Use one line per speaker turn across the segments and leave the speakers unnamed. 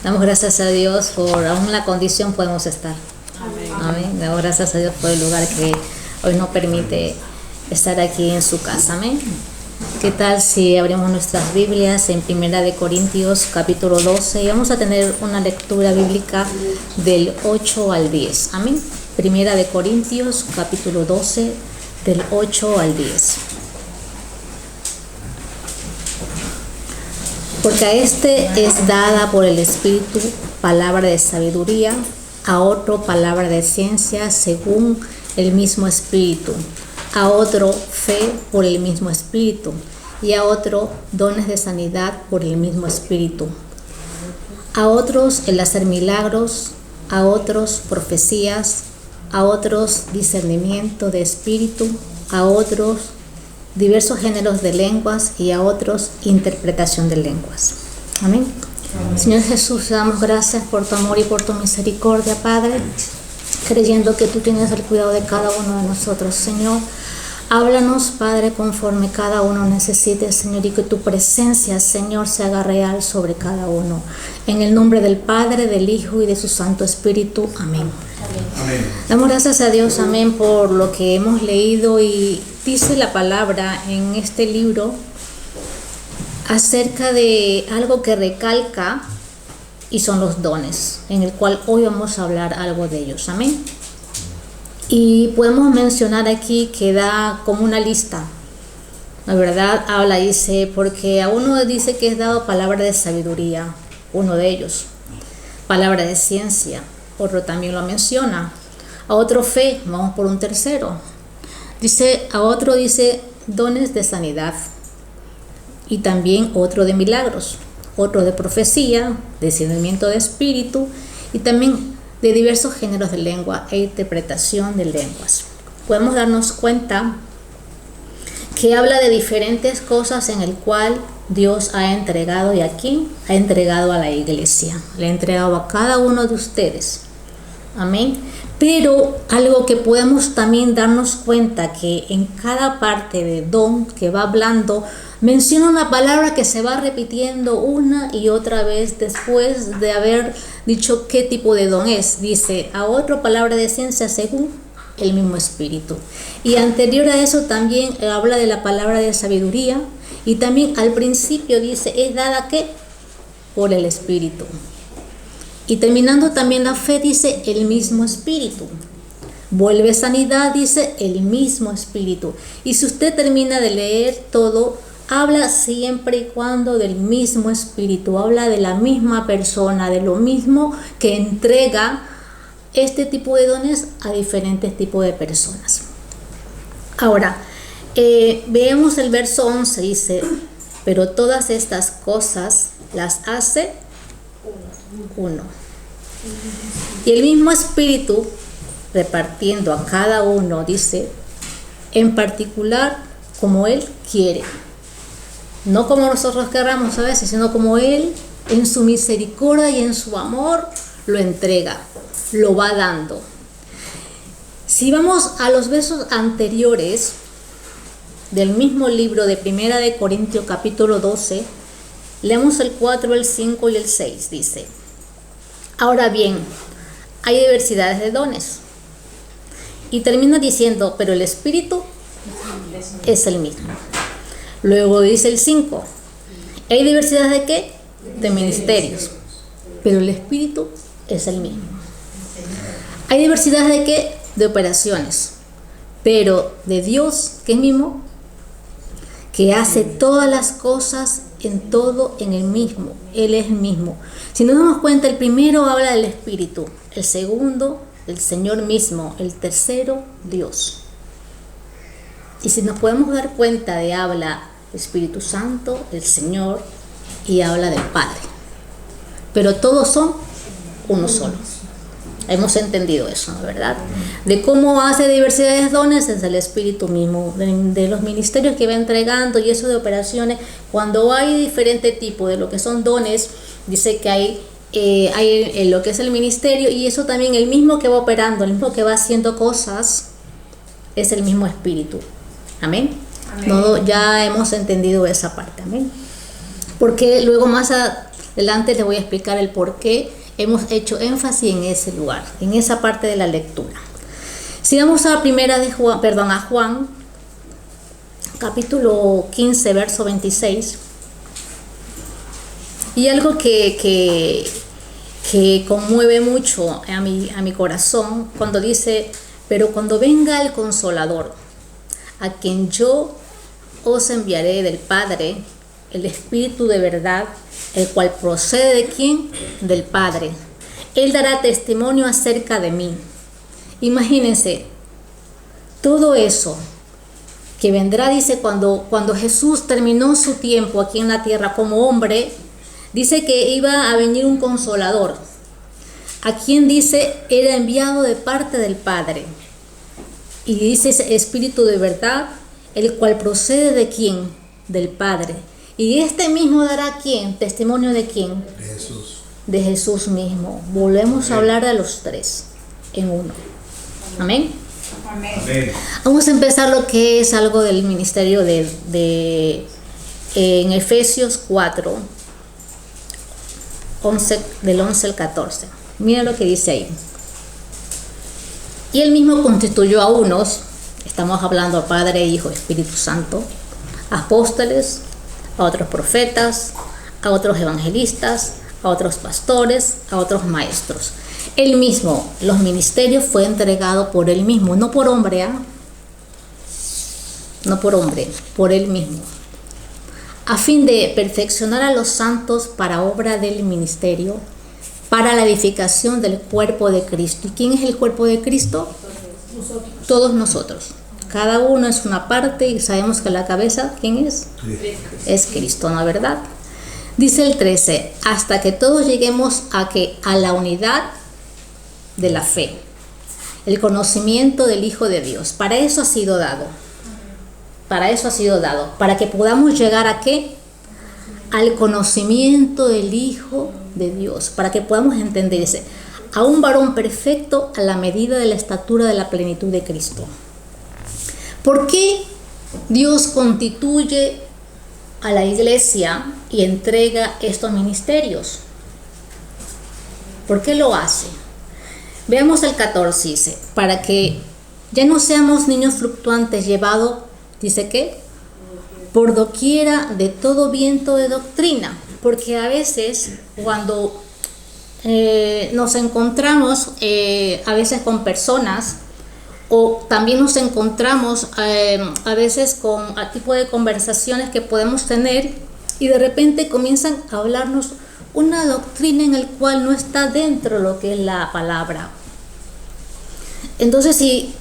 Damos gracias a Dios por aún la condición podemos estar.
Amén.
Amén. Damos gracias a Dios por el lugar que hoy nos permite estar aquí en su casa. Amén. ¿Qué tal si abrimos nuestras Biblias en 1 Corintios capítulo 12 y vamos a tener una lectura bíblica del 8 al 10? Amén. 1 Corintios capítulo 12 del 8 al 10. Porque a este es dada por el Espíritu palabra de sabiduría, a otro palabra de ciencia según el mismo Espíritu, a otro fe por el mismo Espíritu, y a otro dones de sanidad por el mismo Espíritu, a otros el hacer milagros, a otros profecías, a otros discernimiento de espíritu, a otros diversos géneros de lenguas y a otros interpretación de lenguas. Amén. Señor Jesús, te damos gracias por tu amor y por tu misericordia, Padre, creyendo que tú tienes el cuidado de cada uno de nosotros. Señor, háblanos, Padre, conforme cada uno necesite, Señor, y que tu presencia, Señor, se haga real sobre cada uno. En el nombre del Padre, del Hijo y de su Santo Espíritu. Amén.
Amén.
Damos gracias a Dios, amén, por lo que hemos leído, y dice la palabra en este libro acerca de algo que recalca, y son los dones, en el cual hoy vamos a hablar algo de ellos. Amén. Y podemos mencionar aquí que da como una lista. La verdad habla, dice, porque a uno dice que es dado palabra de sabiduría, uno de ellos, palabra de ciencia, otro también lo menciona, a otro fe, vamos por un tercero, dice, a otro dice dones de sanidad, y también otro de milagros, otro de profecía, discernimiento de espíritu, y también de diversos géneros de lengua e interpretación de lenguas. Podemos darnos cuenta que habla de diferentes cosas en el cual Dios ha entregado, y aquí ha entregado a la iglesia, le ha entregado a cada uno de ustedes. Amén. Pero algo que podemos también darnos cuenta, que en cada parte de don que va hablando menciona una palabra que se va repitiendo una y otra vez después de haber dicho qué tipo de don es. Dice, a otra palabra de ciencia según el mismo Espíritu. Y anterior a eso también habla de la palabra de sabiduría, y también al principio dice, es dada ¿qué? Por el Espíritu. Y terminando también la fe dice el mismo Espíritu. Vuelve sanidad, dice el mismo Espíritu. Y si usted termina de leer todo, habla siempre y cuando del mismo Espíritu, habla de la misma persona, de lo mismo que entrega este tipo de dones a diferentes tipos de personas. Ahora, veamos el verso 11, dice, pero todas estas cosas las hace uno. Y el mismo Espíritu repartiendo a cada uno, dice, en particular como Él quiere. No como nosotros querramos a veces, sino como Él en su misericordia y en su amor lo entrega, lo va dando. Si vamos a los versos anteriores del mismo libro de 1 Corintios capítulo 12, leemos el 4, el 5 y el 6, dice, ahora bien, hay diversidades de dones. Y termina diciendo, pero el Espíritu es el mismo. Luego dice el 5, hay diversidad de ¿qué? De ministerios, pero el Espíritu es el mismo. Hay diversidad de ¿qué? De operaciones, pero de Dios, que es mismo, que hace todas las cosas en todo en el mismo. Él es el mismo. Si nos damos cuenta, el primero habla del Espíritu, el segundo, el Señor mismo, el tercero, Dios. Y si nos podemos dar cuenta de habla Espíritu Santo, el Señor, y habla del Padre. Pero todos son uno solo. Hemos entendido eso, ¿no? ¿Verdad? De cómo hace diversidades de dones es el Espíritu mismo, de los ministerios que va entregando y eso de operaciones. Cuando hay diferente tipo de lo que son dones, dice que hay lo que es el ministerio, y eso también el mismo que va operando, el mismo que va haciendo cosas, es el mismo Espíritu. Amén. Amén. Ya hemos entendido esa parte. Amén. Porque luego más adelante les voy a explicar el por qué hemos hecho énfasis en ese lugar, en esa parte de la lectura. Si vamos a Juan, capítulo 15, verso 26, y algo que conmueve mucho a mi corazón cuando dice: pero cuando venga el Consolador, a quien yo os enviaré del Padre, el Espíritu de verdad, el cual procede ¿de quién? Del Padre. Él dará testimonio acerca de mí. Imagínense, todo eso que vendrá, dice, cuando Jesús terminó su tiempo aquí en la tierra como hombre, dice que iba a venir un Consolador, a quien dice era enviado de parte del Padre. Y dice ese Espíritu de verdad, el cual procede ¿de quién? Del Padre. Y este mismo dará ¿quién? Testimonio ¿de quién?
De Jesús.
De Jesús mismo. Volvemos a hablar de los tres en uno. Amén.
Amén.
Vamos a empezar lo que es algo del ministerio en Efesios 4, del 11 al 14. Mira lo que dice ahí. Y él mismo constituyó a unos, estamos hablando Padre, Hijo, Espíritu Santo, apóstoles, a otros profetas, a otros evangelistas, a otros pastores, a otros maestros. Él mismo, los ministerios fue entregado por él mismo, no por hombre, no por hombre, por él mismo, a fin de perfeccionar a los santos para obra del ministerio, para la edificación del cuerpo de Cristo. ¿Y quién es el cuerpo de Cristo? Todos nosotros. Cada uno es una parte y sabemos que la cabeza, ¿quién es? Es Cristo, ¿no es verdad? Dice el 13, hasta que todos lleguemos a la unidad de la fe, el conocimiento del Hijo de Dios. Para eso ha sido dado. Para eso ha sido dado. Para que podamos llegar ¿a qué? Al conocimiento del Hijo de Dios. Para que podamos entenderse. A un varón perfecto a la medida de la estatura de la plenitud de Cristo. ¿Por qué Dios constituye a la iglesia y entrega estos ministerios? ¿Por qué lo hace? Veamos el 14, dice, para que ya no seamos niños fluctuantes llevados, dice que, por doquiera de todo viento de doctrina, porque a veces cuando nos encontramos a veces con personas, o también nos encontramos a veces con el tipo de conversaciones que podemos tener y de repente comienzan a hablarnos una doctrina en el cual no está dentro lo que es la palabra. Entonces, si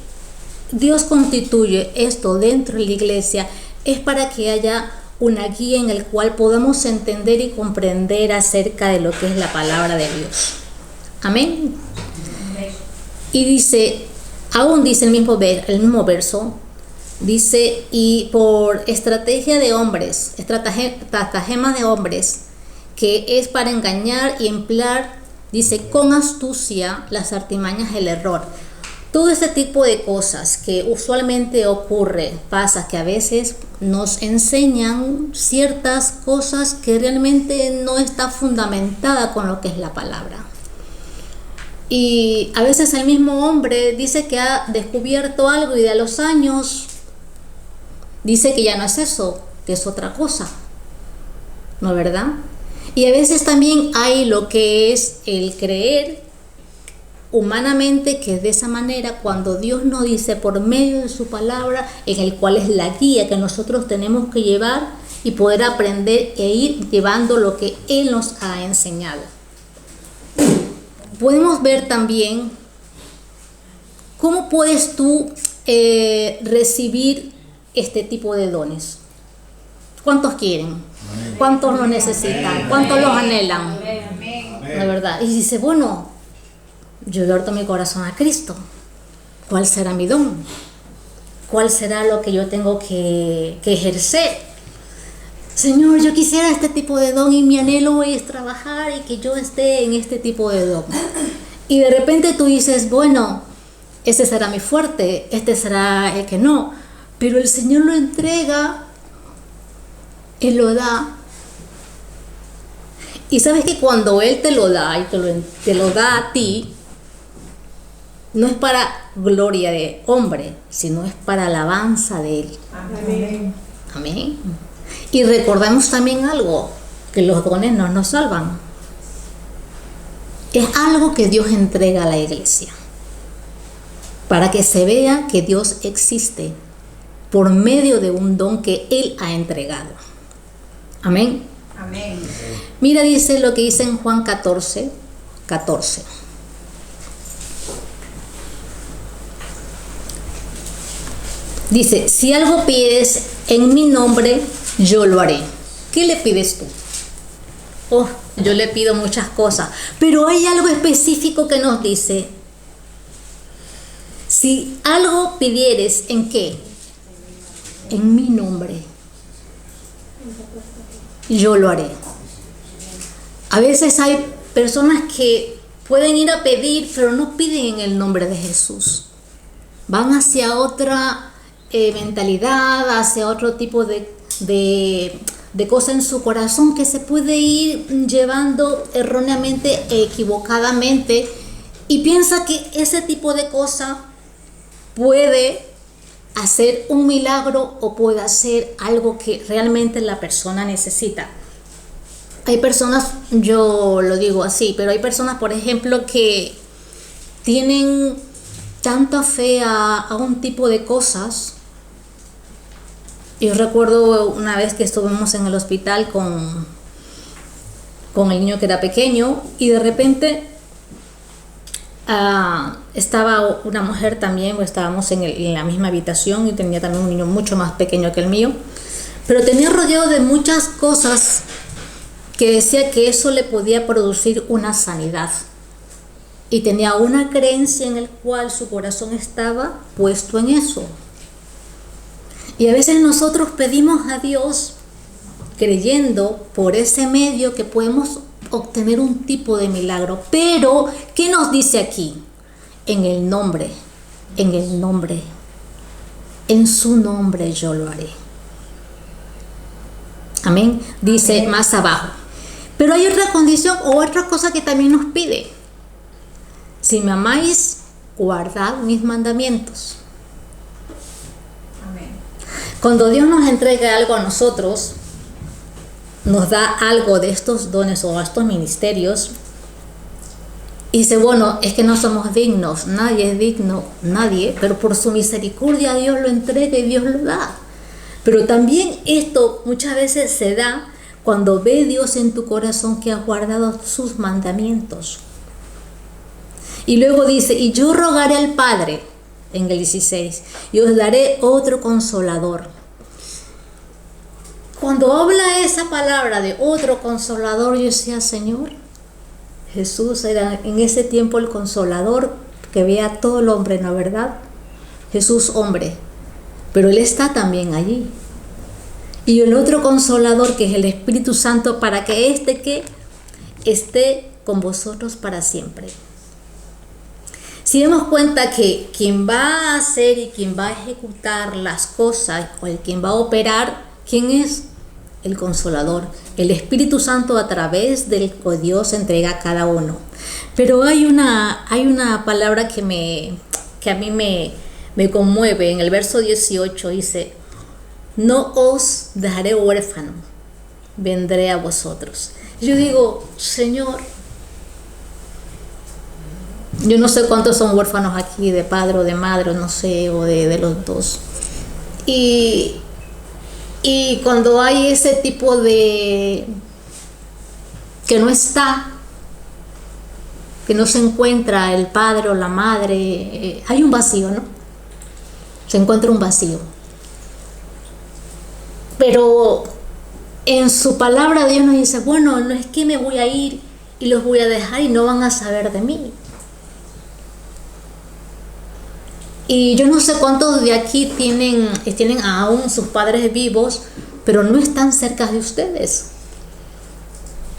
Dios constituye esto dentro de la iglesia, es para que haya una guía en el cual podamos entender y comprender acerca de lo que es la palabra de Dios. Amén. Y dice, aún dice el mismo verso, dice, y por estrategia de hombres, estratagemas de hombres, que es para engañar y emplear, dice, con astucia las artimañas del error. Todo este tipo de cosas que usualmente pasa que a veces nos enseñan ciertas cosas que realmente no está fundamentada con lo que es la palabra. Y a veces el mismo hombre dice que ha descubierto algo y de a los años dice que ya no es eso, que es otra cosa, ¿no es verdad? Y a veces también hay lo que es el creer humanamente, que es de esa manera cuando Dios nos dice por medio de su palabra, en el cual es la guía que nosotros tenemos que llevar y poder aprender e ir llevando lo que Él nos ha enseñado. Podemos ver también cómo puedes tú recibir este tipo de dones. ¿Cuántos quieren? ¿Cuántos lo necesitan? ¿Cuántos los anhelan? La verdad. Y dice, bueno, yo he abierto mi corazón a Cristo. ¿Cuál será mi don? ¿Cuál será lo que yo tengo que ejercer? Señor, yo quisiera este tipo de don y mi anhelo es trabajar y que yo esté en este tipo de don. Y de repente tú dices, bueno, ese será mi fuerte, este será el que no. Pero el Señor lo entrega, Él lo da Y sabes que cuando Él te lo da y te lo da a ti, no es para gloria de hombre, sino es para alabanza de Él.
Amén.
Amén. Y recordemos también algo, que los dones no nos salvan. Es algo que Dios entrega a la iglesia, para que se vea que Dios existe por medio de un don que Él ha entregado. Amén.
Amén.
Mira, dice lo que dice en Juan 14. Dice, si algo pides en mi nombre, yo lo haré. ¿Qué le pides tú? Oh, yo le pido muchas cosas, pero hay algo específico que nos dice, si algo pidieres, ¿en qué? En mi nombre, yo lo haré. A veces hay personas que pueden ir a pedir, pero no piden en el nombre de Jesús. Van hacia otra mentalidad, hacia otro tipo de cosas en su corazón que se puede ir llevando erróneamente, equivocadamente, y piensa que ese tipo de cosa puede hacer un milagro o puede hacer algo que realmente la persona necesita. Hay personas, yo lo digo así, pero hay personas, por ejemplo, que tienen tanta fe a un tipo de cosas. Yo recuerdo una vez que estuvimos en el hospital con el niño que era pequeño, y de repente estaba una mujer también, estábamos en la misma habitación, y tenía también un niño mucho más pequeño que el mío, pero tenía rodeado de muchas cosas que decía que eso le podía producir una sanidad, y tenía una creencia en el cual su corazón estaba puesto en eso. Y a veces nosotros pedimos a Dios creyendo por ese medio que podemos obtener un tipo de milagro. Pero, ¿qué nos dice aquí? En el nombre, en su nombre yo lo haré. Amén. Dice amén. Más abajo. Pero hay otra condición o otra cosa que también nos pide. Si me amáis, guardad mis mandamientos. Cuando Dios nos entrega algo a nosotros, nos da algo de estos dones o estos ministerios, y dice, bueno, es que no somos dignos, nadie es digno, nadie, pero por su misericordia Dios lo entrega y Dios lo da. Pero también esto muchas veces se da cuando ve Dios en tu corazón que has guardado sus mandamientos. Y luego dice, y yo rogaré al Padre, en el 16, y os daré otro consolador. Cuando habla esa palabra de otro consolador, yo decía, Señor, Jesús era en ese tiempo el consolador que veía a todo el hombre, ¿no es verdad? Jesús hombre, pero Él está también allí. Y el otro consolador, que es el Espíritu Santo, para que que esté con vosotros para siempre. Si damos cuenta que quien va a hacer y quien va a ejecutar las cosas, o el quien va a operar, ¿quién es? El Consolador, el Espíritu Santo, a través del que Dios entrega a cada uno. Pero hay una palabra que a mí me conmueve. En el verso 18 dice, no os dejaré huérfano, vendré a vosotros. Yo digo, Señor, yo no sé cuántos son huérfanos aquí, de padre o de madre, no sé, o de los dos. Y cuando hay ese tipo de que no está, que no se encuentra el padre o la madre, hay un vacío, ¿no? Se encuentra un vacío. Pero en su palabra Dios nos dice, bueno, no es que me voy a ir y los voy a dejar y no van a saber de mí. Y yo no sé cuántos de aquí tienen aún sus padres vivos, pero no están cerca de ustedes.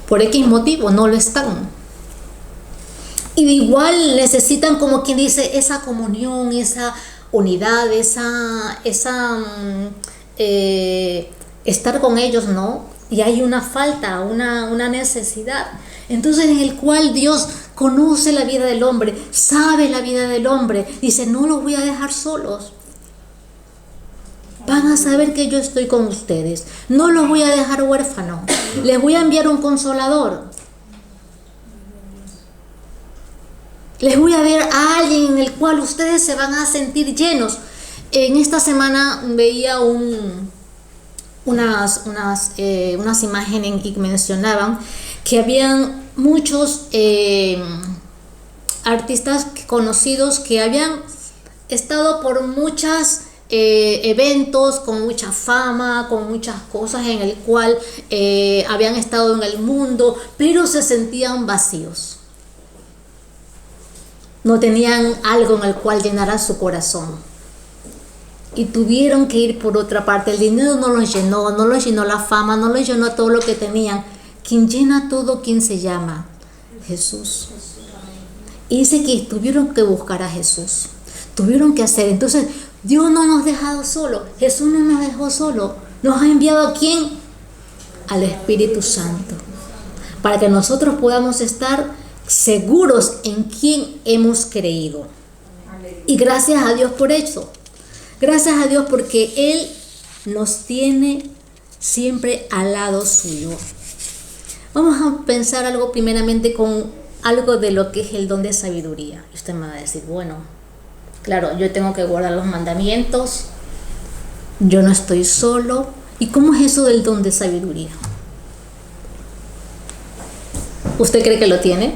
Por X motivo no lo están. Y de igual necesitan, como quien dice, esa comunión, esa unidad, estar con ellos, ¿no? y hay una falta, una necesidad. Entonces, en el cual Dios conoce la vida del hombre, sabe la vida del hombre, dice, no los voy a dejar solos. Van a saber que yo estoy con ustedes. No los voy a dejar huérfanos. Les voy a enviar un consolador. Les voy a ver a alguien en el cual ustedes se van a sentir llenos. En esta semana veía unas imágenes y mencionaban que habían muchos artistas conocidos que habían estado por muchas eventos, con mucha fama, con muchas cosas en el cual habían estado en el mundo, pero se sentían vacíos. No tenían algo en el cual llenar su corazón. Y tuvieron que ir por otra parte. El dinero no los llenó la fama, no los llenó todo lo que tenían. Quien llena todo, ¿quién se llama? Jesús. Y dice que tuvieron que buscar a Jesús. Tuvieron que hacer. Entonces, Dios no nos ha dejado solo. Jesús no nos dejó solo. Nos ha enviado ¿a quién? Al Espíritu Santo. Para que nosotros podamos estar seguros en quién hemos creído. Y gracias a Dios por eso. Gracias a Dios porque Él nos tiene siempre al lado suyo. Vamos a pensar algo primeramente con algo de lo que es el don de sabiduría. Y usted me va a decir, bueno, claro, yo tengo que guardar los mandamientos, yo no estoy solo. ¿Y cómo es eso del don de sabiduría? ¿Usted cree que lo tiene?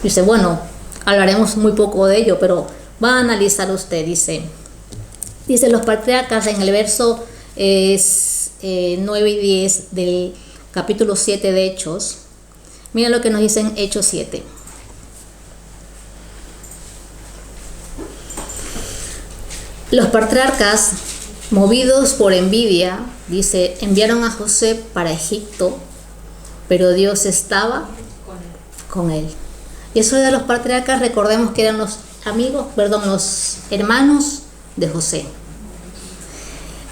Dice, bueno, hablaremos muy poco de ello, pero va a analizar usted. Dice los patriarcas en el verso 9 y 10 del capítulo 7 de Hechos. Mira lo que nos dicen Hechos 7. Los patriarcas, movidos por envidia, dice, enviaron a José para Egipto, pero Dios estaba con él. Y eso de los patriarcas, recordemos que eran los hermanos de José.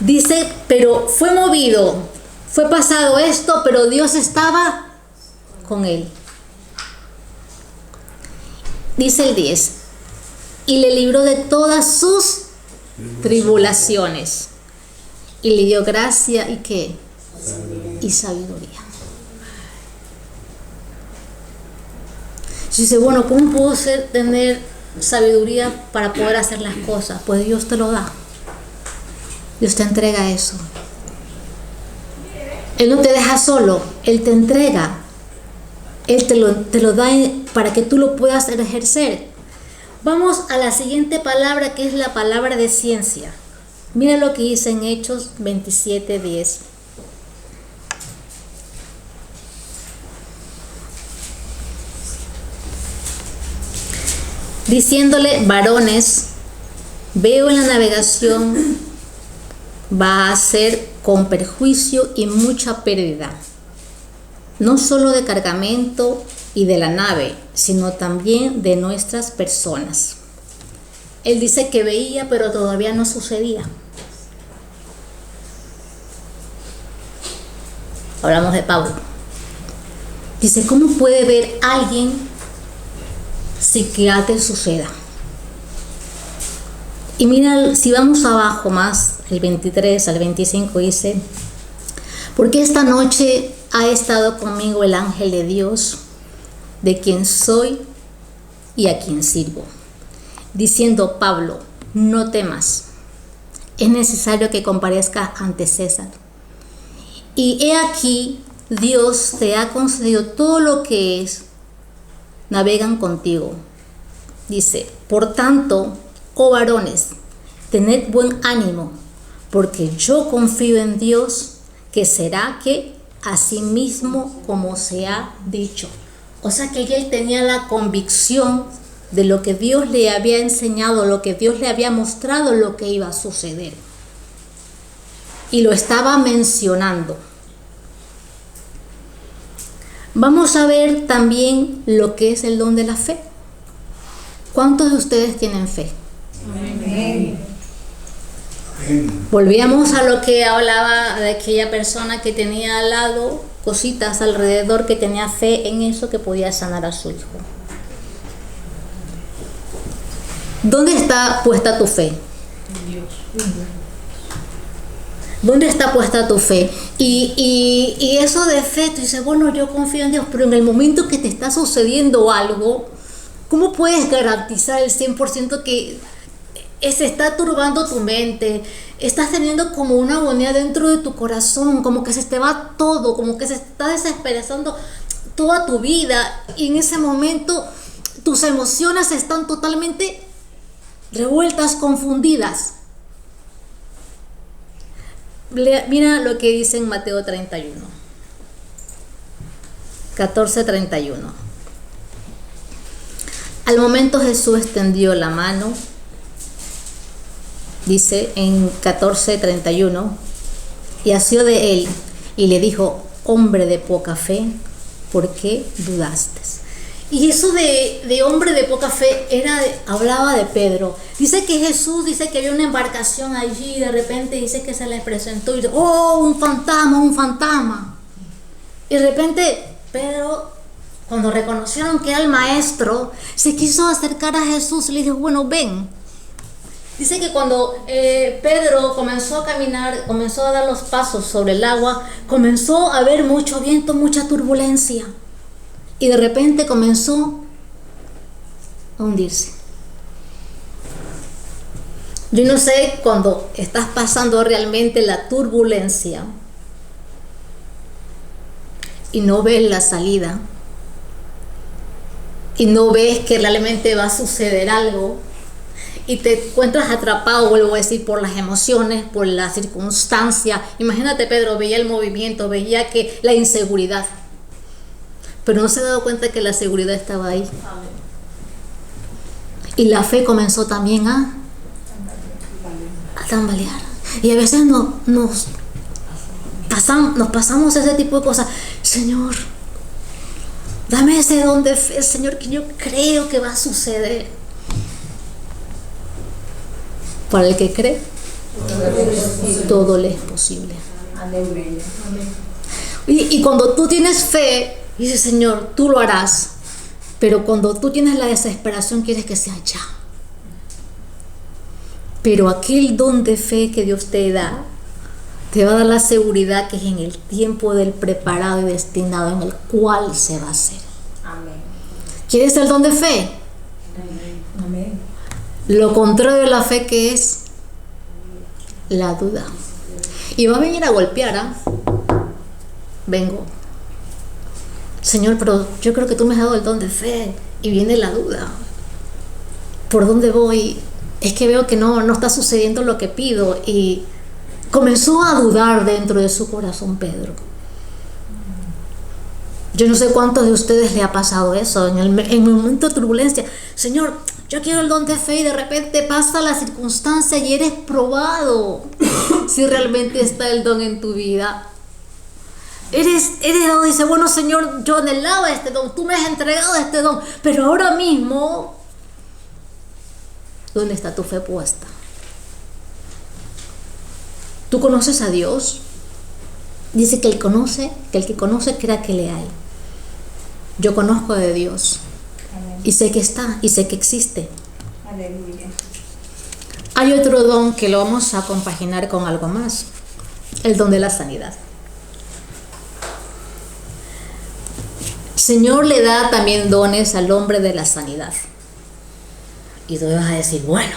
Dice, pero fue movido, fue pasado esto, pero Dios estaba con él. Dice el 10, y le libró de todas sus tribulaciones, y le dio gracia y ¿qué? Y sabiduría. Dice, bueno, ¿cómo puedo tener sabiduría para poder hacer las cosas? Pues Dios te lo da. Dios te entrega eso. Él no te deja solo, Él te entrega. Él te lo da para que tú lo puedas ejercer. Vamos a la siguiente palabra, que es la palabra de ciencia. Mira lo que dice en Hechos 27:10. Diciéndole, varones, veo en la navegación va a ser con perjuicio y mucha pérdida, no solo de cargamento y de la nave, sino también de nuestras personas. Él dice que veía, pero todavía no sucedía. Hablamos de Pablo. Dice, ¿cómo puede ver alguien si que algo suceda? Y mira, si vamos abajo más, el 23 al 25 dice, porque esta noche ha estado conmigo el ángel de Dios, de quien soy y a quien sirvo, diciendo, Pablo, no temas, es necesario que comparezcas ante César. Y he aquí, Dios te ha concedido todo lo que es, navegan contigo. Dice, por tanto, oh varones, tened buen ánimo, porque yo confío en Dios, que será que así mismo como se ha dicho. O sea que él tenía la convicción de lo que Dios le había enseñado, lo que Dios le había mostrado, lo que iba a suceder. Y lo estaba mencionando. Vamos a ver también lo que es el don de la fe. ¿Cuántos de ustedes tienen fe?
Amén.
Volvíamos a lo que hablaba de aquella persona que tenía al lado cositas alrededor, que tenía fe en eso, que podía sanar a su hijo. ¿Dónde está puesta tu fe?
En Dios.
¿Dónde está puesta tu fe? Y eso de fe, tú dices, bueno, yo confío en Dios, pero en el momento que te está sucediendo algo, ¿cómo puedes garantizar el 100% que se está turbando tu mente? Estás teniendo como una agonía dentro de tu corazón, como que se te va todo, como que se está desesperanzando toda tu vida, y en ese momento tus emociones están totalmente revueltas, confundidas. Mira lo que dice en Mateo 31, 14:31. Al momento Jesús extendió la mano, dice en 14:31, y asió de él y le dijo: hombre de poca fe, ¿por qué dudaste? Y eso de hombre de poca fe hablaba de Pedro. Dice que Jesús, dice que había una embarcación allí, y de repente dice que se le presentó y dice: ¡oh, un fantasma, un fantasma! Y de repente Pedro, cuando reconocieron que era el maestro, se quiso acercar a Jesús y le dijo: bueno, ven. Dice que cuando Pedro comenzó a caminar, comenzó a dar los pasos sobre el agua, comenzó a haber mucho viento, mucha turbulencia. Y de repente comenzó a hundirse. Yo no sé, cuando estás pasando realmente la turbulencia y no ves la salida, y no ves que realmente va a suceder algo, y te encuentras atrapado, vuelvo a decir, por las emociones, por la circunstancia. Imagínate, Pedro veía el movimiento, veía que la inseguridad, pero no se ha dado cuenta que la seguridad estaba ahí.
Amén.
Y la fe comenzó también a tambalear. Y a veces nos pasamos ese tipo de cosas. Señor, dame ese don de fe, Señor, que yo creo que va a suceder. Para el que cree, todo le es posible.
Amén.
Y cuando tú tienes fe, dices: Señor, tú lo harás. Pero cuando tú tienes la desesperación, quieres que sea ya. Pero aquel don de fe que Dios te da, te va a dar la seguridad que es en el tiempo del preparado y destinado en el cual se va a hacer.
Amén.
¿Quieres el don de fe?
Amén.
Lo contrario de la fe, que es la duda. Y va a venir a golpear, ¿ah? Vengo. Señor, pero yo creo que tú me has dado el don de fe. Y viene la duda. ¿Por dónde voy? Es que veo que no está sucediendo lo que pido. Y comenzó a dudar dentro de su corazón Pedro. Yo no sé cuántos de ustedes le ha pasado eso en el momento de turbulencia. Señor, yo quiero el don de fe, y de repente pasa la circunstancia y eres probado si realmente está el don en tu vida. Eres dado, dice: bueno, Señor, yo anhelaba este don, tú me has entregado este don, pero ahora mismo, ¿dónde está tu fe puesta? ¿Tú conoces a Dios? Dice que el que conoce crea que le hay. Yo conozco de Dios.
Amén.
Y sé que está, y sé que existe.
Aleluya.
Hay otro don que lo vamos a compaginar con algo más: el don de la sanidad. Señor le da también dones al hombre de la sanidad. Y tú vas a decir: bueno,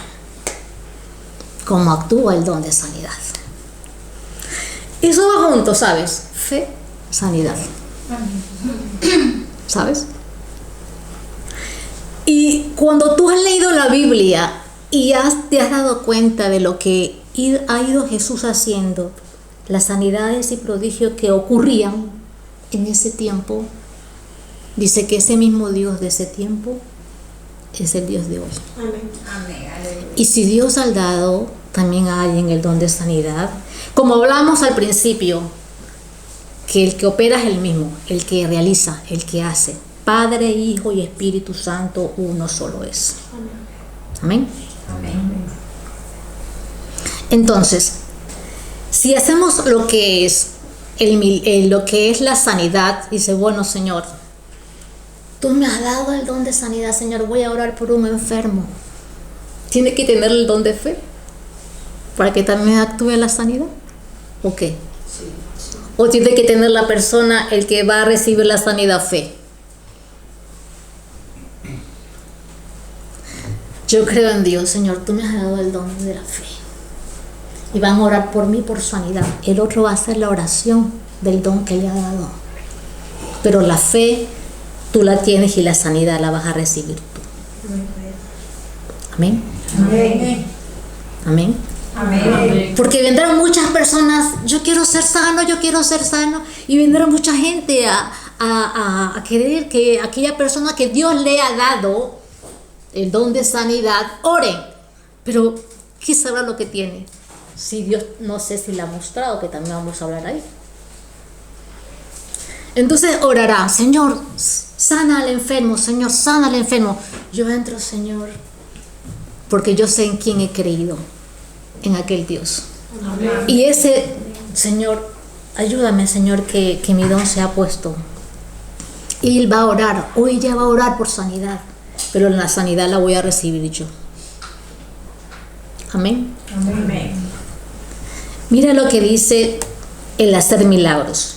¿cómo actúa el don de sanidad? Eso va junto, ¿sabes? Fe, sanidad. ¿Sabes? Y cuando tú has leído la Biblia y te has dado cuenta de lo que ha ido Jesús haciendo, las sanidades y prodigios que ocurrían en ese tiempo, dice que ese mismo Dios de ese tiempo es el Dios de hoy.
Amén. Amén. Aleluya.
Y si Dios ha dado también a alguien el don de sanidad, como hablamos al principio, que el que opera es el mismo, el que realiza, el que hace. Padre, Hijo y Espíritu Santo, uno solo es. Amén.
Amén.
Entonces, si hacemos lo que es lo que es la sanidad, dice, bueno, Señor, tú me has dado el don de sanidad, Señor, voy a orar por un enfermo. ¿Tiene que tener el don de fe para que también actúe la sanidad? ¿O qué? ¿O tiene que tener la persona, el que va a recibir la sanidad, fe? Yo creo en Dios, Señor, tú me has dado el don de la fe. Y van a orar por mí por sanidad. El otro va a hacer la oración del don que le ha dado. Pero la fe tú la tienes y la sanidad la vas a recibir tú. Amén.
Amén.
Amén.
Amén.
Porque vendrán muchas personas, yo quiero ser sano, y vendrá mucha gente a querer que aquella persona que Dios le ha dado el don de sanidad, ore. Pero, ¿qué sabrá lo que tiene? Si Dios, no sé si le ha mostrado, que también vamos a hablar ahí. Entonces orará, Señor, sana al enfermo, Señor, sana al enfermo. Yo entro, Señor, porque yo sé en quién he creído, en aquel Dios.
Amén.
Y ese, Señor, ayúdame, Señor, que mi don sea puesto. Y Él va a orar, hoy ya va a orar por sanidad, pero la sanidad la voy a recibir yo. Amén.
Amén.
Mira lo que dice el hacer milagros.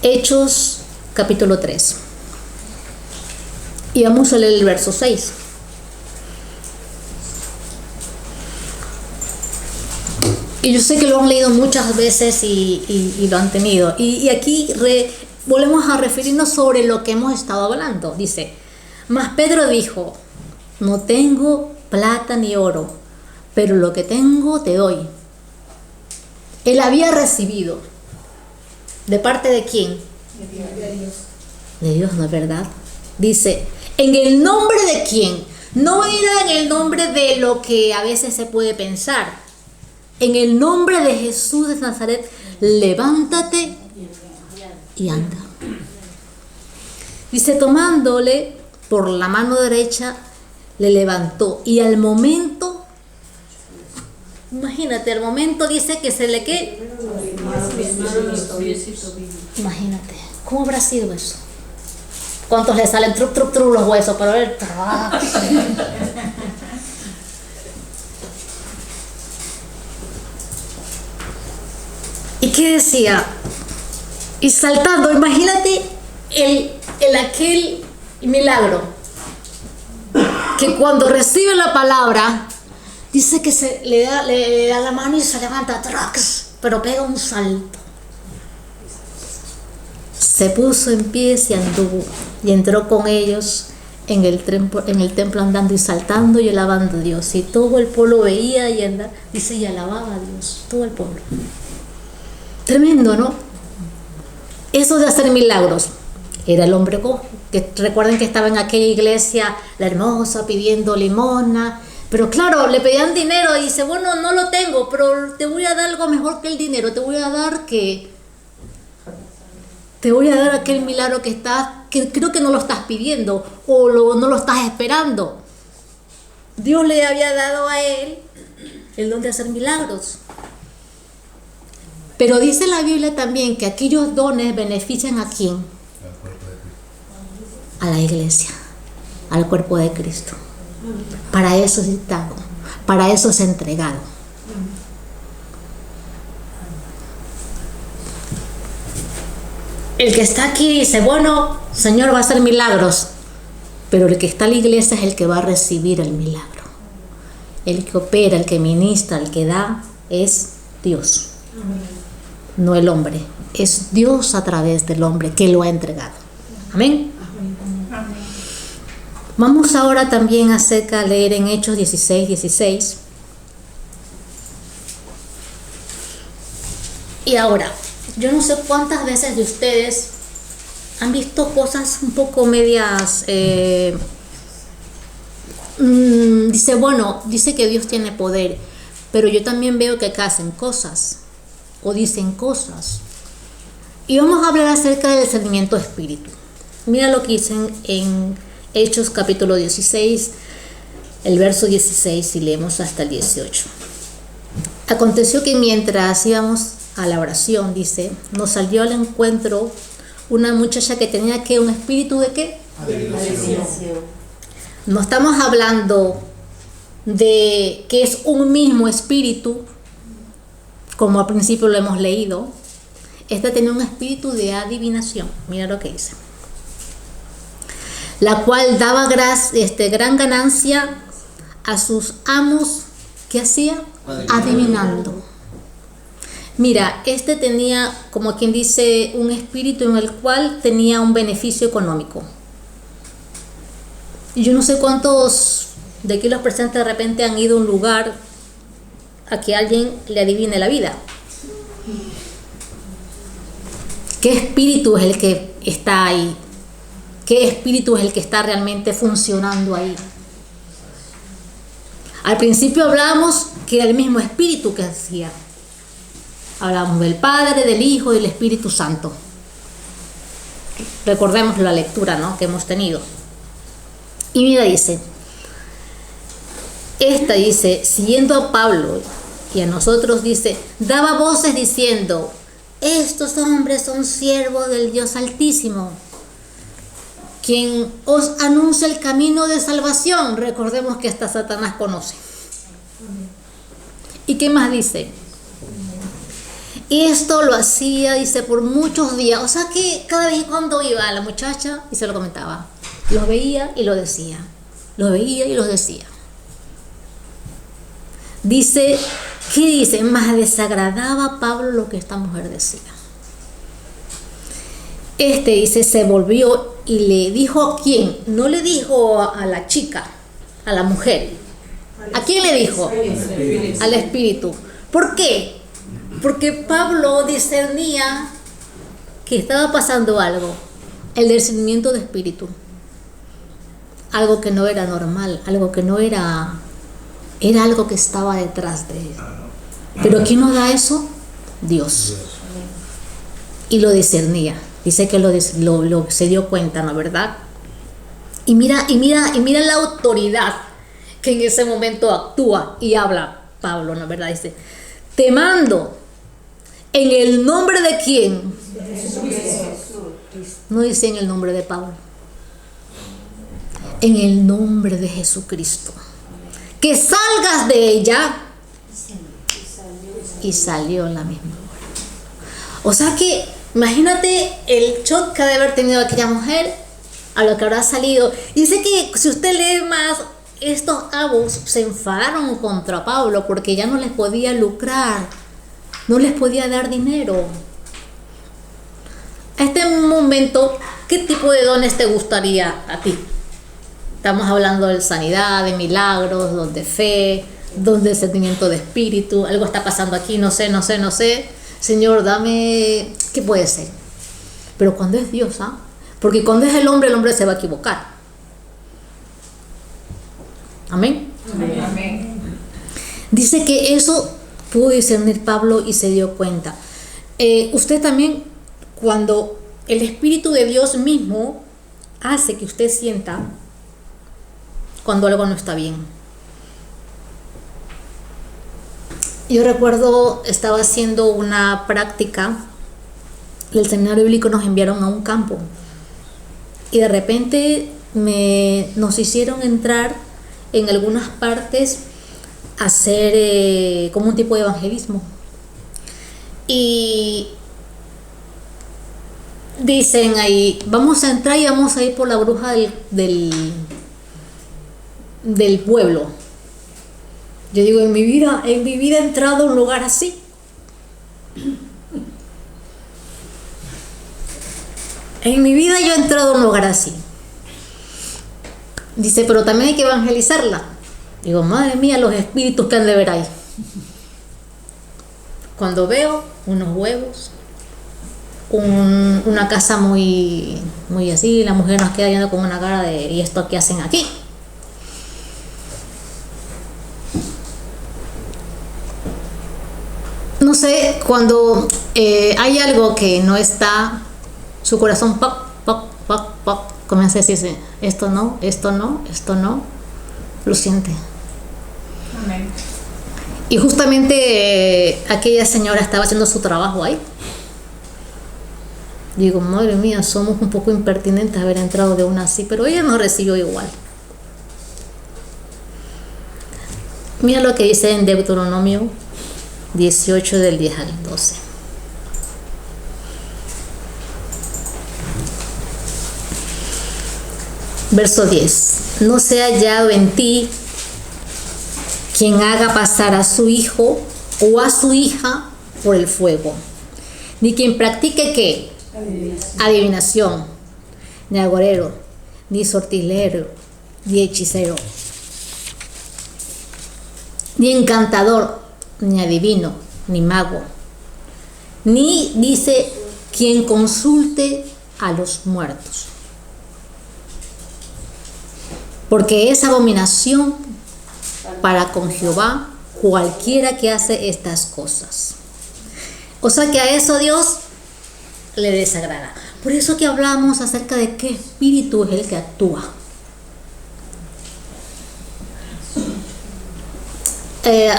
Hechos capítulo 3. Y vamos a leer el verso 6. Y yo sé que lo han leído muchas veces y lo han tenido. Y aquí volvemos a referirnos sobre lo que hemos estado hablando. Dice, mas Pedro dijo, no tengo plata ni oro, pero lo que tengo te doy. Él había recibido. ¿De parte de quién?
De Dios.
De Dios, ¿no es verdad? Dice, ¿en el nombre de quién? No era en el nombre de lo que a veces se puede pensar. En el nombre de Jesús de Nazaret, levántate y anda. Dice, tomándole por la mano derecha, le levantó. Y al momento, imagínate, al momento dice que se le quedó. Imagínate, ¿cómo habrá sido eso? ¿Cuántos le salen truc, truc, truc los huesos? Pero él... ¿Y qué decía? Y saltando, imagínate aquel milagro. Que cuando recibe la palabra, dice que le da la mano y se levanta, ¡trax! Pero pega un salto. Se puso en pie y anduvo, y entró con ellos en el templo andando y saltando y alabando a Dios. Y todo el pueblo veía y andaba, dice, y alababa a Dios, todo el pueblo. Tremendo, ¿no? Eso de hacer milagros. Era el hombre cojo, que recuerden que estaba en aquella iglesia, la hermosa, pidiendo limosna. Pero claro, le pedían dinero y dice, bueno, no lo tengo, pero te voy a dar algo mejor que el dinero. Te voy a dar aquel milagro que creo que no lo estás pidiendo o no lo estás esperando. Dios le había dado a él el don de hacer milagros. Pero dice la Biblia también que aquellos dones benefician ¿a quién? A la iglesia, al cuerpo de Cristo. Para eso es dado, para eso es entregado. El que está aquí dice, bueno, Señor va a hacer milagros, pero el que está en la iglesia es el que va a recibir el milagro. El que opera, el que ministra, el que da, es Dios. No el hombre, es Dios a través del hombre que lo ha entregado. Amén. Vamos ahora también a leer en Hechos 16. Y ahora, yo no sé cuántas veces de ustedes han visto cosas un poco medias. Dice que Dios tiene poder, pero yo también veo que acá hacen cosas o dicen cosas. Y vamos a hablar acerca del discernimiento de espíritu. Mira lo que dicen en Hechos capítulo 16, el verso 16, y leemos hasta el 18. Aconteció que mientras íbamos a la oración, dice, nos salió al encuentro una muchacha que tenía que un espíritu de qué?
Adivinación.
No estamos hablando de que es un mismo espíritu, como al principio lo hemos leído. Esta tenía un espíritu de adivinación. Mira lo que dice. La cual daba gran ganancia a sus amos. ¿Qué hacía? Adivinando. Mira, tenía, como quien dice, un espíritu en el cual tenía un beneficio económico. Y yo no sé cuántos de aquí los presentes de repente han ido a un lugar a que alguien le adivine la vida. ¿Qué espíritu es el que está ahí? ¿Qué espíritu es el que está realmente funcionando ahí? Al principio hablábamos que era el mismo espíritu que hacía. Hablábamos del Padre, del Hijo y del Espíritu Santo. Recordemos la lectura, ¿no?, que hemos tenido. Y mira, dice, siguiendo a Pablo y a nosotros, dice, daba voces diciendo, estos hombres son siervos del Dios Altísimo, quien os anuncia el camino de salvación. Recordemos que hasta Satanás conoce. ¿Y qué más dice? Y esto lo hacía, dice, por muchos días. O sea que cada vez cuando iba a la muchacha y se lo comentaba, los veía y lo decía. Los veía y los decía. Dice, ¿qué dice? Más desagradaba a Pablo lo que esta mujer decía. Dice, se volvió y le dijo a quién. No le dijo a la chica, a la mujer. ¿A quién le dijo? Al espíritu. ¿Por qué? Porque Pablo discernía que estaba pasando algo. El discernimiento de espíritu. Algo que no era normal, algo que no era... Era algo que estaba detrás de él. ¿Pero quién nos da eso? Dios. Y lo discernía. Dice que se dio cuenta, ¿no? ¿Verdad? Y mira la autoridad que en ese momento actúa y habla Pablo, ¿no? ¿Verdad? Dice, te mando en el nombre de quién. No dice en el nombre de Pablo. En el nombre de Jesucristo. Que salgas de ella. Y salió en la misma hora. O sea que imagínate el shock que ha de haber tenido aquella mujer a lo que habrá salido. Y dice que si usted lee más, estos amos se enfadaron contra Pablo porque ya no les podía lucrar, no les podía dar dinero. A este momento, ¿qué tipo de dones te gustaría a ti? Estamos hablando de sanidad, de milagros, de fe, de sentimiento de espíritu. Algo está pasando aquí, no sé. Señor, dame... ¿Qué puede ser? Pero cuando es Dios, ¿ah? Porque cuando es el hombre se va a equivocar. Amén.
Amén.
Dice que eso pudo discernir Pablo y se dio cuenta. Usted también, cuando el Espíritu de Dios mismo hace que usted sienta cuando algo no está bien. Yo recuerdo, estaba haciendo una práctica, el seminario bíblico nos enviaron a un campo y de repente nos hicieron entrar en algunas partes a hacer como un tipo de evangelismo. Y dicen ahí, vamos a entrar y vamos a ir por la bruja del pueblo. Yo digo, en mi vida he entrado a un lugar así. En mi vida yo he entrado a un lugar así. Dice, pero también hay que evangelizarla. Digo, madre mía, los espíritus que han de ver ahí. Cuando veo unos huevos, una casa muy, muy así, la mujer nos queda viendo con una cara de, ¿y esto qué hacen aquí? No sé, cuando hay algo que no está, su corazón pop, pop, pop, pop, comienza a decirse, esto no, lo siente.
Amén.
Y justamente aquella señora estaba haciendo su trabajo ahí. Digo, madre mía, somos un poco impertinentes haber entrado de una así, pero ella nos recibió igual. Mira lo que dice en Deuteronomio 18 del 10 al 12. Verso 10. No sea hallado en ti quien haga pasar a su hijo o a su hija por el fuego, ni quien practique ¿qué? Adivinación, ni agorero, ni sortilero, ni hechicero, ni encantador, ni adivino, ni mago, ni dice quien consulte a los muertos, porque es abominación para con Jehová cualquiera que hace estas cosas. O sea que a eso Dios le desagrada. Por eso que hablamos acerca de qué espíritu es el que actúa.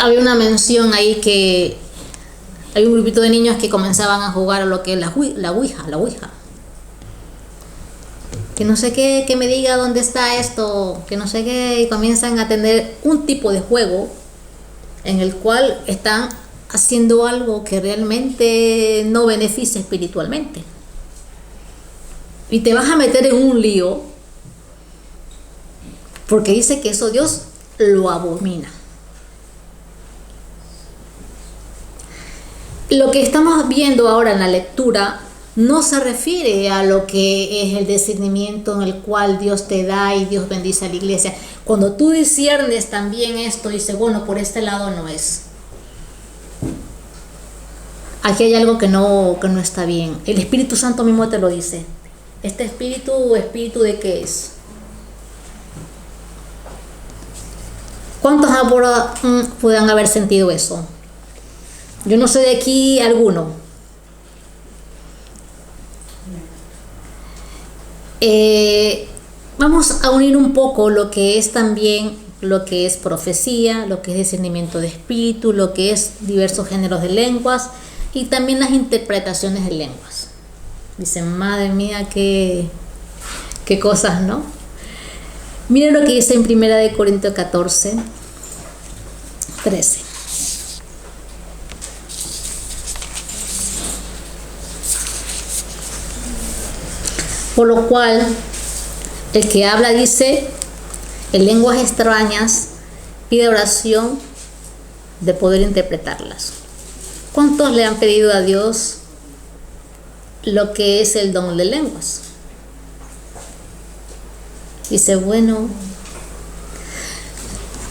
Había una mención ahí que hay un grupito de niños que comenzaban a jugar a lo que es la ouija. Que no sé qué, que me diga dónde está esto, que no sé qué, y comienzan a tener un tipo de juego en el cual están haciendo algo que realmente no beneficia espiritualmente. Y te vas a meter en un lío porque dice que eso Dios lo abomina. Lo que estamos viendo ahora en la lectura no se refiere a lo que es el discernimiento en el cual Dios te da y Dios bendice a la iglesia. Cuando tú disciernes también esto, dice, bueno, por este lado no es. Aquí hay algo que no está bien. El Espíritu Santo mismo te lo dice. ¿Este espíritu de qué es? ¿Cuántos ahora puedan haber sentido eso? Yo no sé de aquí alguno. Vamos a unir un poco lo que es también lo que es profecía, lo que es discernimiento de espíritu, lo que es diversos géneros de lenguas y también las interpretaciones de lenguas. Dicen, madre mía, qué cosas, ¿no? Miren lo que dice en 1 Corintios 14, 13. Por lo cual, el que habla dice, en lenguas extrañas, pide oración de poder interpretarlas. ¿Cuántos le han pedido a Dios lo que es el don de lenguas? Dice, bueno,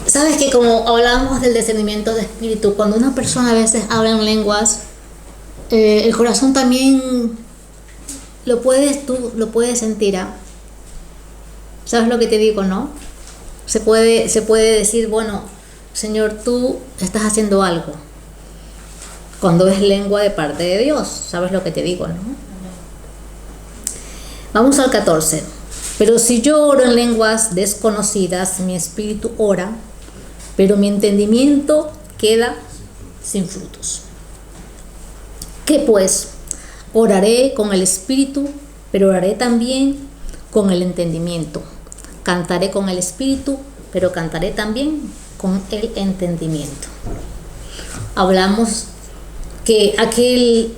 sabes que como hablábamos del discernimiento de espíritu, cuando una persona a veces habla en lenguas, el corazón también lo puedes sentir, ¿ah? ¿Sabes lo que te digo, no? Se puede decir, bueno, Señor, tú estás haciendo algo. Cuando es lengua de parte de Dios, ¿sabes lo que te digo, no? Vamos al 14. Pero si yo oro en lenguas desconocidas, mi espíritu ora, pero mi entendimiento queda sin frutos. ¿Qué pues? Oraré con el espíritu, pero oraré también con el entendimiento. Cantaré con el espíritu, pero cantaré también con el entendimiento. Hablamos que aquel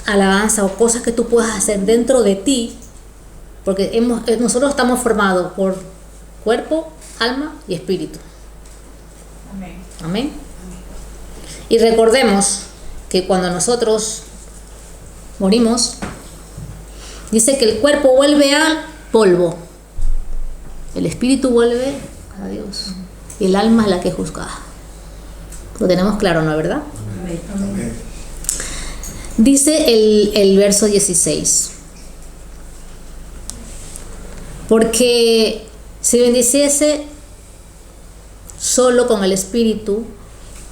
alabanza o cosas que tú puedas hacer dentro de ti, porque nosotros estamos formados por cuerpo, alma y espíritu.
Amén.
Amén. Y recordemos que cuando nosotros morimos, dice que el cuerpo vuelve al polvo, el espíritu vuelve a Dios y el alma es la que juzga. Lo tenemos claro, ¿no es verdad?
Amén.
Dice el verso 16, porque si bendiciese solo con el espíritu,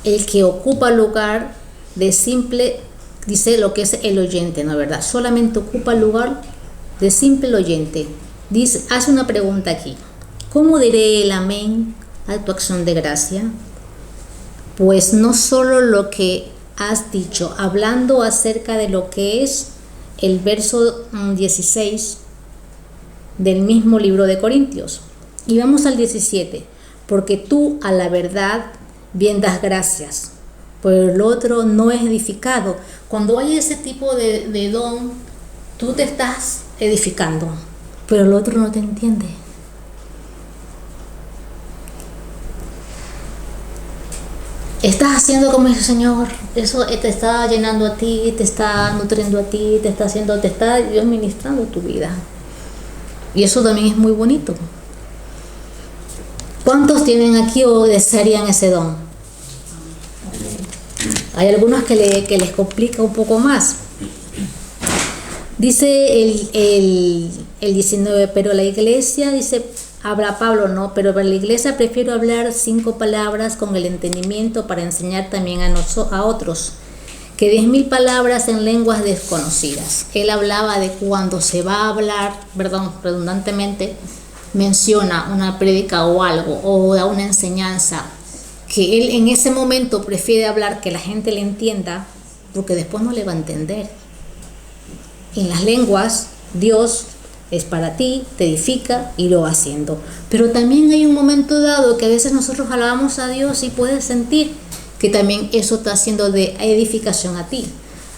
el que ocupa lugar de simple, dice lo que es el oyente, ¿no es verdad? Solamente ocupa el lugar de simple oyente. Dice, hace una pregunta aquí. ¿Cómo diré el amén a tu acción de gracia? pues no solo lo que has dicho, hablando acerca de lo que es el verso 16 del mismo libro de Corintios. Y vamos al 17. Porque tú a la verdad bien das gracias, pero el otro no es edificado. Cuando hay ese tipo de don, tú te estás edificando, pero el otro no te entiende. Estás haciendo como dice el Señor, eso te está llenando a ti, te está nutriendo a ti, te está Dios ministrando tu vida. Y eso también es muy bonito. ¿Cuántos tienen aquí o desearían ese don? Hay algunos que les complica un poco más. Dice el 19, pero la iglesia, dice, habla Pablo, no, pero para la iglesia prefiero hablar 5 palabras con el entendimiento para enseñar también a otros, que 10.000 palabras en lenguas desconocidas. Él hablaba de cuando se va a hablar, redundantemente, menciona una prédica o algo, o da una enseñanza, que él en ese momento prefiere hablar que la gente le entienda, porque después no le va a entender. En las lenguas, Dios es para ti, te edifica y lo va haciendo. Pero también hay un momento dado que a veces nosotros alabamos a Dios y puedes sentir que también eso está haciendo de edificación a ti.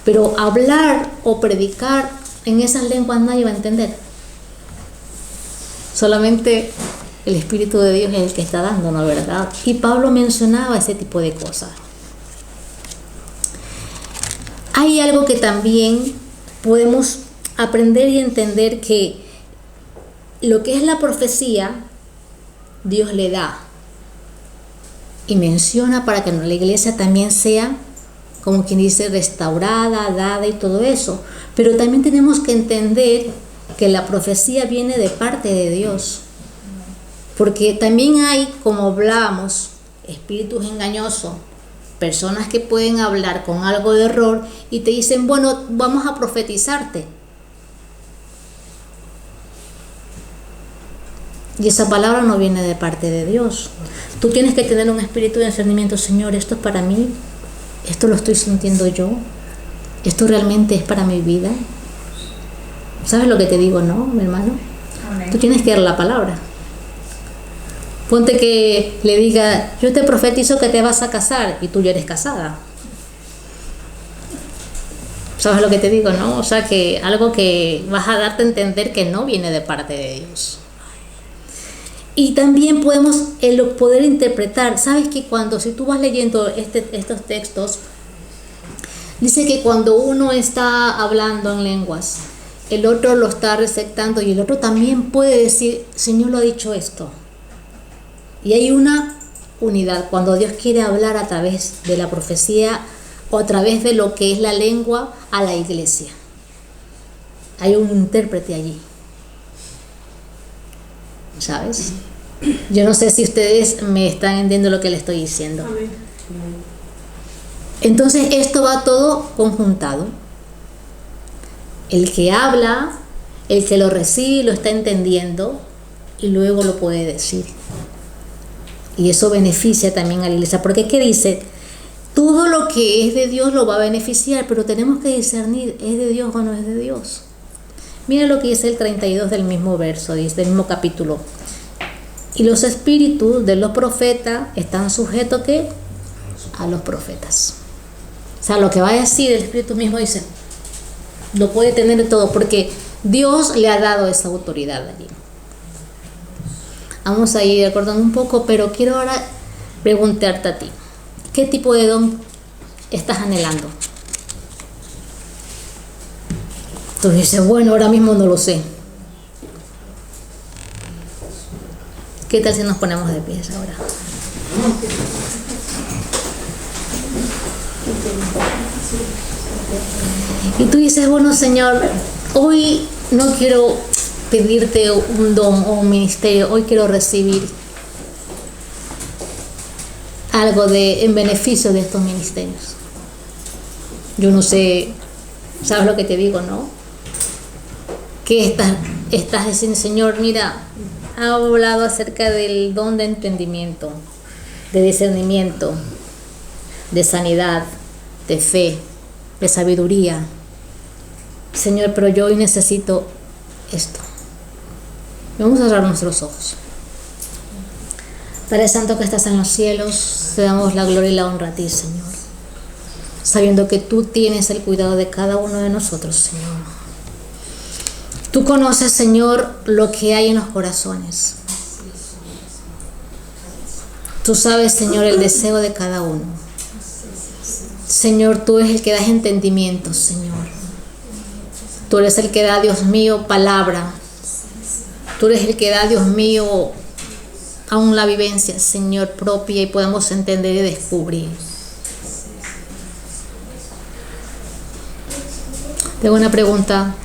Pero hablar o predicar en esas lenguas nadie va a entender. Solamente el Espíritu de Dios es el que está dando, ¿no? ¿Verdad? Y Pablo mencionaba ese tipo de cosas. Hay algo que también podemos aprender y entender, que lo que es la profecía, Dios le da y menciona para que la iglesia también sea, como quien dice, restaurada, dada y todo eso. Pero también tenemos que entender que la profecía viene de parte de Dios, porque también hay, como hablábamos, espíritus engañosos, personas que pueden hablar con algo de error y te dicen, bueno, vamos a profetizarte, y esa palabra no viene de parte de Dios. Tú tienes que tener un espíritu de discernimiento. Señor, esto es para mí, esto lo estoy sintiendo yo, esto realmente es para mi vida. ¿Sabes lo que te digo, no, mi hermano? Amén. Tú tienes que dar la palabra. Ponte que le diga, yo te profetizo que te vas a casar, y tú ya eres casada. ¿Sabes lo que te digo, no? O sea, que algo que vas a darte a entender que no viene de parte de Dios. Y también podemos poder interpretar. ¿Sabes que si tú vas leyendo estos textos, dice que cuando uno está hablando en lenguas, el otro lo está receptando y el otro también puede decir, Señor lo ha dicho esto. Y hay una unidad cuando Dios quiere hablar a través de la profecía o a través de lo que es la lengua a la iglesia. Hay un intérprete allí. ¿Sabes? Yo no sé si ustedes me están entendiendo lo que les estoy diciendo. Entonces esto va todo conjuntado. El que habla, el que lo recibe, lo está entendiendo y luego lo puede decir. Y eso beneficia también a la iglesia. Porque ¿qué dice? Todo lo que es de Dios lo va a beneficiar, pero tenemos que discernir, ¿es de Dios o no es de Dios? Mira lo que dice el 32 del mismo verso, dice, del mismo capítulo. Y los espíritus de los profetas están sujetos ¿qué? A los profetas. O sea, lo que va a decir el Espíritu mismo dice, lo puede tener todo, porque Dios le ha dado esa autoridad allí. Vamos a ir acordando un poco, pero quiero ahora preguntarte a ti, ¿qué tipo de don estás anhelando? Tú dices, bueno, ahora mismo no lo sé. ¿Qué tal si nos ponemos de pies ahora? Y tú dices, bueno, Señor, hoy no quiero pedirte un don o un ministerio, hoy quiero recibir algo en beneficio de estos ministerios. Yo no sé, ¿sabes lo que te digo, no? Que estás diciendo, Señor, mira, ha hablado acerca del don de entendimiento, de discernimiento, de sanidad, de fe, de sabiduría. Señor, pero yo hoy necesito esto. Vamos a cerrar nuestros ojos. Padre Santo que estás en los cielos, te damos la gloria y la honra a ti, Señor, sabiendo que tú tienes el cuidado de cada uno de nosotros, Señor. Tú conoces, Señor, lo que hay en los corazones. Tú sabes, Señor, el deseo de cada uno. Señor, tú eres el que das entendimiento, Señor. Tú eres el que da, Dios mío, palabra. Tú eres el que da, Dios mío, aún la vivencia, Señor, propia y podamos entender y descubrir. Tengo una pregunta.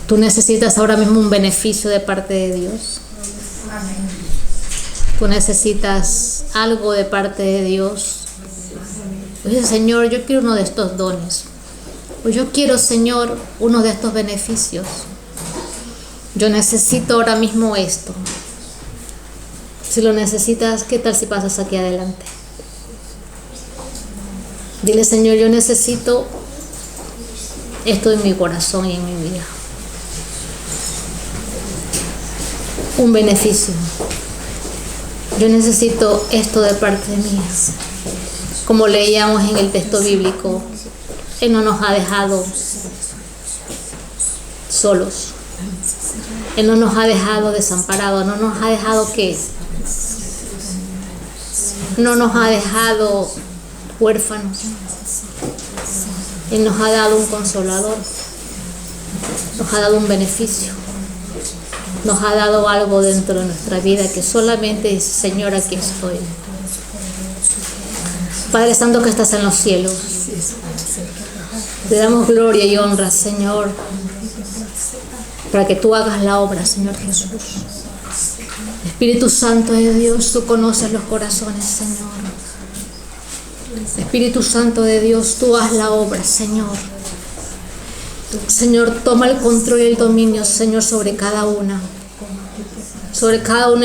¿Tú necesitas ahora mismo un beneficio de parte de Dios? ¿Tú necesitas algo de parte de Dios? Dice, Señor, yo quiero uno de estos dones. O yo quiero, Señor, uno de estos beneficios. Yo necesito ahora mismo esto. Si lo necesitas, ¿qué tal si pasas aquí adelante? Dile, Señor, yo necesito esto en mi corazón y en mi vida. Un beneficio. Yo necesito esto de parte mía. Como leíamos en el texto bíblico, Él no nos ha dejado solos. Él no nos ha dejado desamparados. No nos ha dejado ¿qué? No nos ha dejado huérfanos. Él nos ha dado un consolador. Nos ha dado un beneficio. Nos ha dado algo dentro de nuestra vida que solamente dice, Señor, aquí estoy. Padre Santo que estás en los cielos, te damos gloria y honra, Señor, para que tú hagas la obra, Señor Jesús. Espíritu Santo de Dios, tú conoces los corazones, Señor. Espíritu Santo de Dios, tú haz la obra, Señor. Señor, toma el control y el dominio, Señor, sobre cada una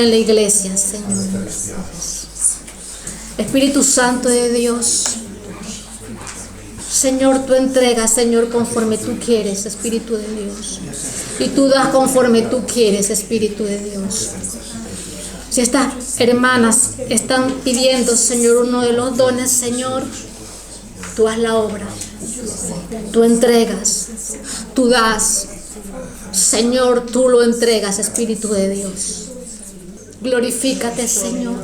en la iglesia, Señor. Espíritu Santo de Dios, Señor, tú entregas, Señor, conforme tú quieres, Espíritu de Dios. Y tú das conforme tú quieres, Espíritu de Dios. Si estas hermanas están pidiendo, Señor, uno de los dones, Señor, tú haz la obra. Tú entregas, tú das. Señor, tú lo entregas, Espíritu de Dios. Glorifícate, Señor.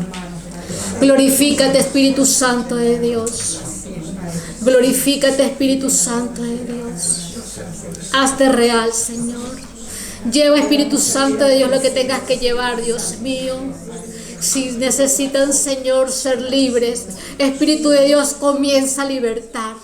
Glorifícate, Espíritu Santo de Dios. Glorifícate, Espíritu Santo de Dios. Hazte real, Señor. Lleva, Espíritu Santo de Dios, lo que tengas que llevar, Dios mío. Si necesitan, Señor, ser libres, Espíritu de Dios, comienza a libertar.